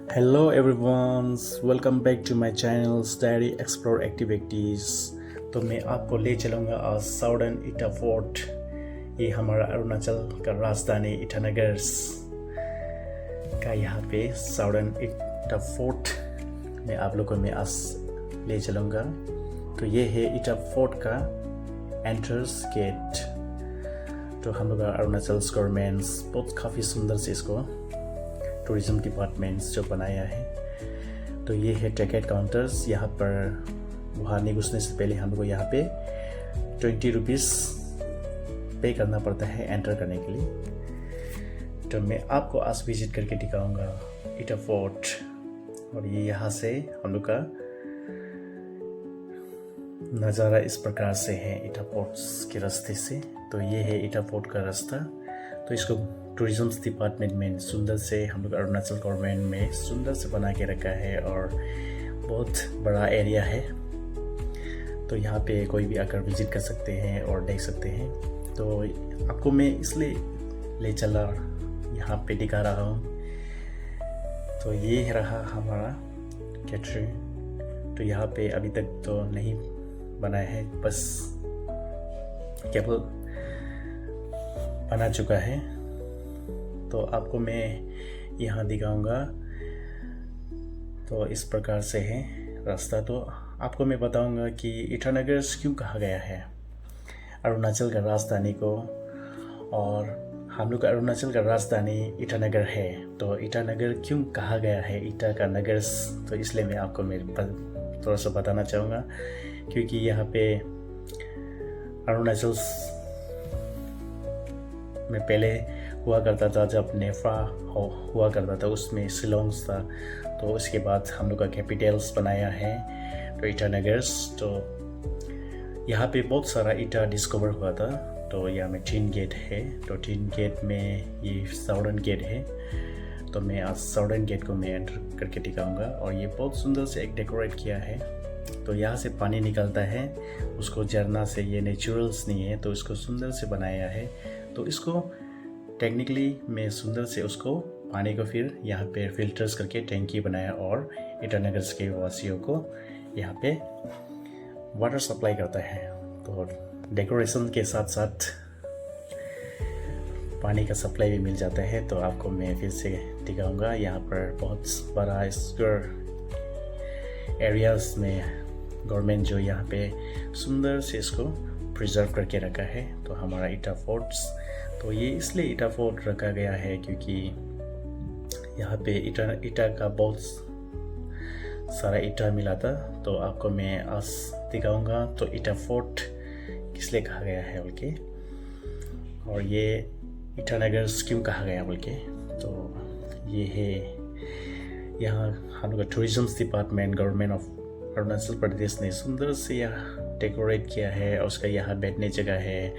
Hello everyone, welcome back to my channel's Diary Explore Activities। तो मैं आपको ले चलूँगा आज साउदर्न ईटा फोर्ट। ये हमारा अरुणाचल का राजधानी ईटानगर का यहाँ पे साउदर्न ईटा फोर्ट में आप लोगों को मैं आज ले चलूँगा। तो ये है ईटा फोर्ट का एंट्रेंस गेट। तो हम लोग अरुणाचल गवर्नमेंट्स बहुत काफ़ी सुंदर से इसको टूरिज्म डिपार्टमेंट्स जो बनाया है। तो ये है टिकट काउंटर्स। यहाँ पर बाहर नहीं घुसने से पहले हमको यहाँ पे 20 रुपीज़ पे करना पड़ता है एंटर करने के लिए। तो मैं आपको आज विजिट करके दिखाऊंगा ईटा फोर्ट। और ये यहाँ से हम लोग का नज़ारा इस प्रकार से है ईटा फोर्ट के रास्ते से। तो ये है ईटा फोर्ट का रास्ता। तो इसको टूरिज्म डिपार्टमेंट में सुंदर से हम लोग अरुणाचल गवर्नमेंट में सुंदर से बना के रखा है और बहुत बड़ा एरिया है। तो यहाँ पे कोई भी आकर विजिट कर सकते हैं और देख सकते हैं। तो आपको मैं इसलिए ले चला यहाँ पे दिखा रहा हूँ। तो ये रहा हमारा कैटरी। तो यहाँ पे अभी तक तो नहीं बना है, बस केवल बना चुका है। तो आपको मैं यहाँ दिखाऊंगा। तो इस प्रकार से है रास्ता। तो आपको मैं बताऊंगा कि ईटानगर क्यों कहा गया है अरुणाचल का राजधानी को। और हम लोग का अरुणाचल का राजधानी ईटानगर है। तो ईटानगर क्यों कहा गया है ईटा का नगर। तो इसलिए मैं आपको थोड़ा सा बताना चाहूँगा, क्योंकि यहाँ पे अरुणाचल में पहले हुआ करता था, जब नेफा हुआ करता था उसमें शिलोंग था। तो उसके बाद हम लोग का कैपिटल्स बनाया है तो ईटानगर। तो यहाँ पे बहुत सारा ईटा डिस्कवर हुआ था। तो यहाँ में 3 गेट है। तो 3 गेट में ये साउदर्न गेट है। तो मैं आज साउदर्न गेट को मैं एंटर करके दिखाऊंगा। और ये बहुत सुंदर से एक डेकोरेट किया है। तो यहाँ से पानी निकलता है, उसको झरना से, ये नेचुरल्स नहीं है तो इसको सुंदर से बनाया है। तो इसको टेक्निकली मैं सुंदर से उसको पानी को फिर यहाँ पे फिल्टर्स करके टैंकी बनाया और ईटानगर के वासियों को यहाँ पे वाटर सप्लाई करता है। तो डेकोरेशन के साथ साथ पानी का सप्लाई भी मिल जाता है। तो आपको मैं फिर से दिखाऊंगा। यहाँ पर बहुत बड़ा स्क्वायर एरियाज में गवर्नमेंट जो यहाँ पे सुंदर से इसको प्रिजर्व करके रखा है। तो हमारा ईटा फोर्ट्स, तो ये इसलिए ईटा फोर्ट रखा गया है क्योंकि यहाँ पे ईटा का बहुत सारा ईटा मिला था। तो आपको मैं आज दिखाऊंगा तो ईटा फोर्ट किस लिए कहा गया है बोल के, और ये ईटानगर क्यों कहा गया बोल के। तो ये है यहाँ हम लोग का tourism department government of Arunachal Pradesh ने सुंदर से यहाँ डेकोरेट किया है। और उसका यहाँ बैठने जगह है।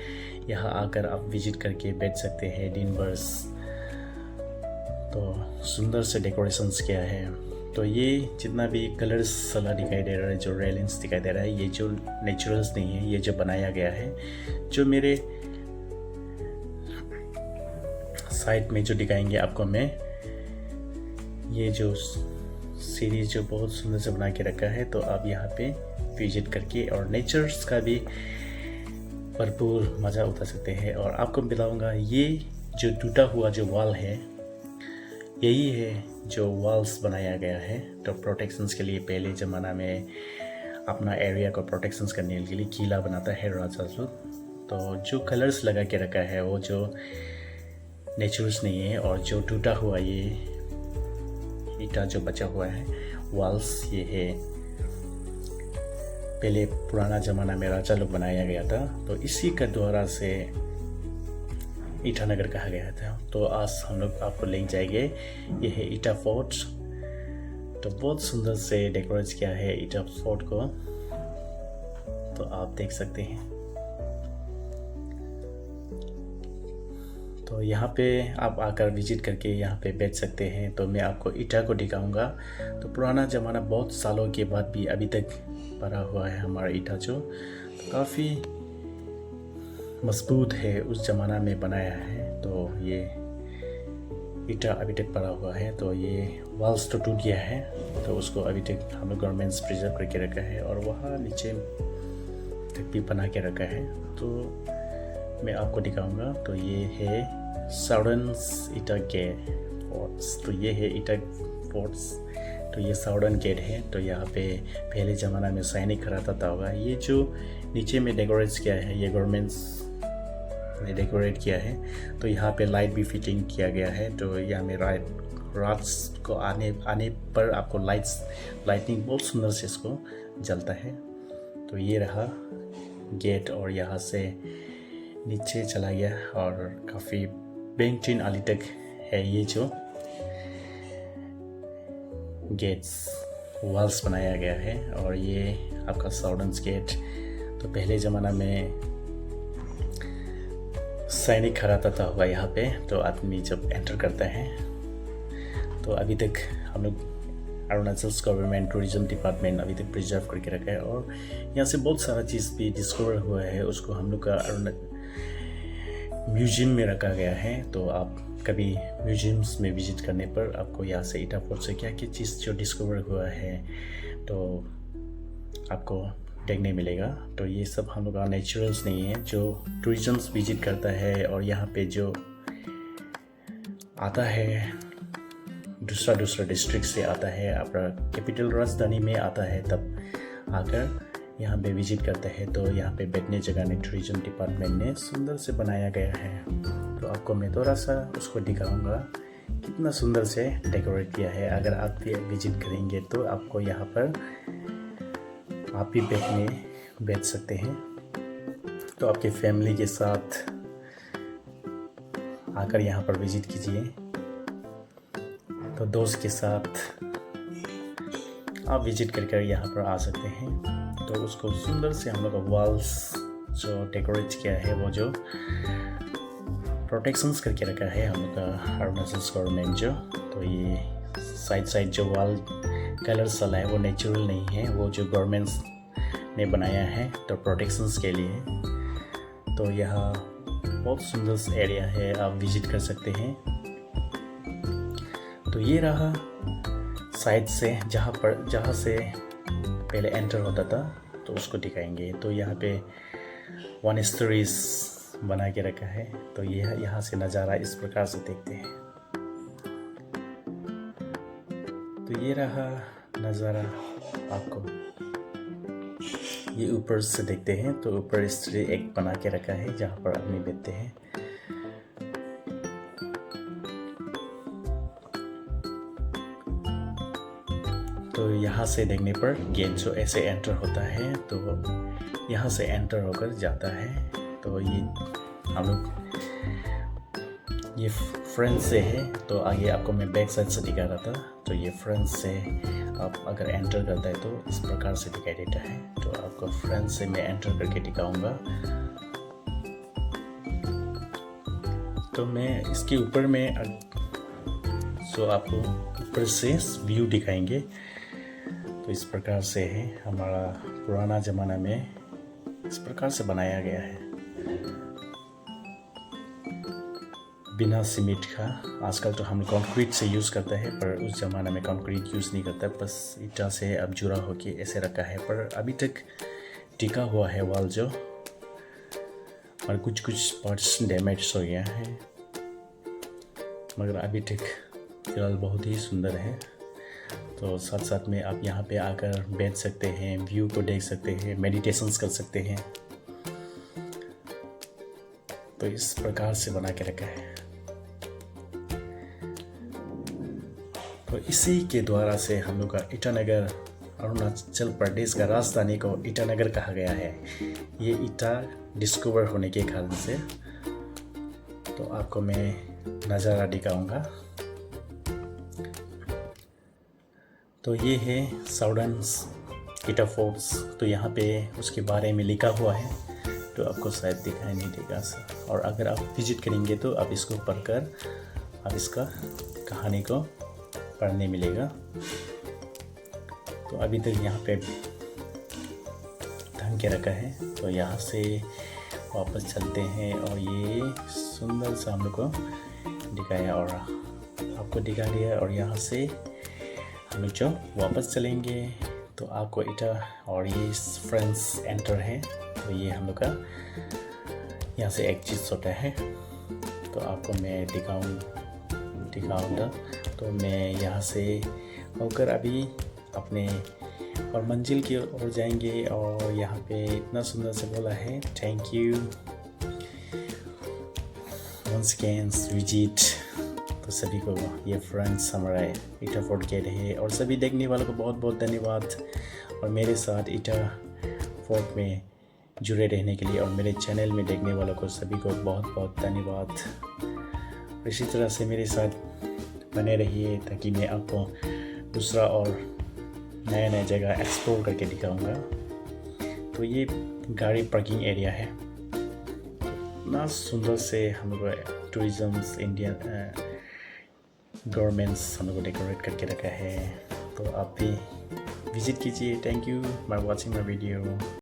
यहाँ आकर आप विजिट करके बैठ सकते हैं दिन भर। तो सुंदर से डेकोरेशंस किया है। तो ये जितना भी कलर्स सला दिखाई दे रहा है, जो रेलिंग्स दिखाई दे रहा है, ये जो नेचुरल्स नहीं है, ये जो बनाया गया है। जो मेरे साइड में जो दिखाएंगे आपको मैं, ये जो सीरीज जो बहुत सुंदर से बना के रखा है। तो आप यहाँ पे विजिट करके और नेचर्स का भी भरपूर मज़ा उठा सकते हैं। और आपको बताऊँगा ये जो टूटा हुआ जो वॉल है, यही है जो वॉल्स बनाया गया है। तो प्रोटेक्शंस के लिए पहले ज़माना में अपना एरिया को प्रोटेक्शंस करने के लिए किला बनाता है राजा लोग। तो जो कलर्स लगा के रखा है वो जो नेचुरल्स नहीं है। और जो टूटा हुआ ये ईटा जो बचा हुआ है वॉल्स, ये है पहले पुराना ज़माना में राजा लोग बनाया गया था। तो इसी का द्वारा से ईटानगर कहा गया था। तो आज हम लोग आपको ले जाएंगे। ये है ईटा फोर्ट। तो बहुत सुंदर से डेकोरेट किया है ईटा फोर्ट को। तो आप देख सकते हैं। तो यहाँ पे आप आकर विजिट करके यहाँ पे बैठ सकते हैं। तो मैं आपको ईटा को दिखाऊंगा। तो पुराना ज़माना बहुत सालों के बाद भी अभी तक पड़ा हुआ है हमारा ईटा, जो काफ़ी मजबूत है, उस ज़माना में बनाया है। तो ये ईटा अभी तक पड़ा हुआ है। तो ये वॉल्स तो टूट गया है, तो उसको अभी तक हम लोग गवर्नमेंट्स प्रिजर्व करके रखा है, और वहाँ नीचे तक भी बना के रखा है। तो मैं आपको दिखाऊंगा। तो ये है साउदर्न ईटा गेट फोर्ट्स। तो ये है ईटा फोर्ट्स। तो ये साउदर्न गेट है। तो यहाँ पे पहले ज़माना में सैनिक रहता होगा। ये जो नीचे में डेकोरेट किया है, ये गवर्नमेंट्स ने डेकोरेट किया है। तो यहाँ पे लाइट भी फिटिंग किया गया है। तो यहाँ में रात को आने पर आपको लाइटिंग बहुत सुंदर से इसको जलता है। तो ये रहा गेट, और यहाँ से नीचे चला गया, और काफ़ी बेंगटिन आली तक है ये जो गेट्स वॉल्स बनाया गया है। और ये आपका साउदर्न गेट। तो पहले ज़माना में सैनिक खड़ा रहता हुआ यहाँ पे, तो आदमी जब एंटर करता है, तो अभी तक हम लोग अरुणाचल गवर्नमेंट टूरिज्म डिपार्टमेंट अभी तक प्रिजर्व करके रखा है। और यहाँ से बहुत सारा चीज़ भी डिस्कवर हुआ है, उसको हम लोग का म्यूजियम में रखा गया है। तो आप कभी म्यूजियम्स में विजिट करने पर आपको यहाँ से ईटा फोर्ट से क्या क्या चीज़ जो डिस्कवर हुआ है तो आपको देखने मिलेगा। तो ये सब हम लोग का नेचुरल्स नहीं है, जो टूरिज्म्स विजिट करता है और यहाँ पे जो आता है दूसरा डिस्ट्रिक्ट से आता है, अपना कैपिटल राजधानी में आता है, तब आकर यहाँ पे विजिट करता है। तो यहाँ पे बैठने जगह ने टूरिज्म डिपार्टमेंट ने सुंदर से बनाया गया है। तो आपको मैं थोड़ा सा उसको दिखाऊंगा कितना सुंदर से डेकोरेट किया है। अगर आप भी विजिट करेंगे तो आपको यहाँ पर आप भी बैठ सकते हैं। तो आपके फैमिली के साथ आकर यहाँ पर विजिट कीजिए। तो दोस्त के साथ आप विजिट कर यहाँ पर आ सकते हैं। तो उसको सुंदर से हम लोग का वॉल्स जो डेकोरेट किया है, वो जो प्रोटेक्शंस करके रखा है हम लोग का अरुणाचल गवर्नमेंट जो। तो ये साइड जो वॉल कलर सला है वो नेचुरल नहीं है, वो जो गवर्नमेंट्स ने बनाया है तो प्रोटेक्शंस के लिए। तो यहाँ बहुत सुंदर एरिया है, आप विजिट कर सकते हैं। तो ये रहा साइड से जहाँ से पहले एंटर होता था, तो उसको दिखाएंगे। तो यहाँ पे 1 स्टोरीज बना के रखा है। तो ये यहाँ से नज़ारा इस प्रकार से देखते हैं। तो ये रहा नज़ारा, आपको ये ऊपर से देखते हैं। तो ऊपर स्टोरी एक बना के रखा है जहाँ पर आदमी बैठते हैं। तो यहाँ से देखने पर गेट जो ऐसे एंटर होता है, तो यहाँ से एंटर होकर जाता है। तो ये हम लोग ये फ्रंट से है। तो आगे आपको मैं बैक साइड से दिखा रहा था। तो ये फ्रंट से आप अगर एंटर करता है तो इस प्रकार से दिखाई देता है। तो आपको फ्रंट से मैं एंटर करके दिखाऊंगा। तो मैं इसके ऊपर में जो आपको ऊपर से व्यू दिखाएंगे। तो इस प्रकार से है, हमारा पुराना ज़माना में इस प्रकार से बनाया गया है, बिना सीमेंट का। आजकल तो हम कंक्रीट से यूज़ करते हैं, पर उस ज़माना में कंक्रीट यूज़ नहीं करता, बस ईटा से अब जुड़ा होके ऐसे रखा है। पर अभी तक टिका हुआ है वॉल जो, और कुछ पार्ट्स डैमेज हो गया है, मगर अभी तक फिलहाल बहुत ही सुंदर है। तो साथ साथ में आप यहाँ पे आकर बैठ सकते हैं, व्यू को देख सकते हैं, मेडिटेशंस कर सकते हैं। तो इस प्रकार से बना के रखा है। तो इसी के द्वारा से हम लोग का ईटानगर, अरुणाचल प्रदेश का राजधानी को ईटानगर कहा गया है। ये ईटा डिस्कवर होने के कारण से। तो आपको मैं नज़ारा दिखाऊंगा। तो ये है साउदर्न ईटा फोर्ट्स। तो यहाँ पे उसके बारे में लिखा हुआ है, तो आपको शायद दिखाई नहीं देगा। और अगर आप विजिट करेंगे तो आप इसको पढ़कर आप इसका कहानी को पढ़ने मिलेगा। तो अभी तक यहाँ पे ढंग के रखा है। तो यहाँ से वापस चलते हैं, और ये सुंदर सा हम लोग को दिखाया। और आपको दिखा दिया। और यहाँ से हम लोग जो वापस चलेंगे तो आपको इटा और ये फ्रेंड्स एंटर है, तो ये हम लोग का यहाँ से एग्जिट होता है। तो आपको मैं दिखाऊंगा। तो मैं यहाँ से होकर अभी अपने और मंजिल की ओर जाएंगे। और यहाँ पे इतना सुंदर से बोला है thank you once again visit. तो सभी को ये फ्रेंड्स हमारा इटा फोर्ट गेट है और सभी देखने वालों को बहुत बहुत धन्यवाद। और मेरे साथ इटा फोर्ट में जुड़े रहने के लिए और मेरे चैनल में देखने वालों को सभी को बहुत बहुत धन्यवाद। इसी तरह से मेरे साथ बने रहिए ताकि मैं आपको दूसरा और नया नया जगह एक्सप्लोर करके दिखाऊंगा। तो ये गाड़ी पार्किंग एरिया है, इतना सुंदर से हम लोग टूरिज्म इंडियन गवर्नमेंट्स हम लोग को डेकोरेट करके रखा है। तो आप भी विजिट कीजिए। Thank you for watching my video.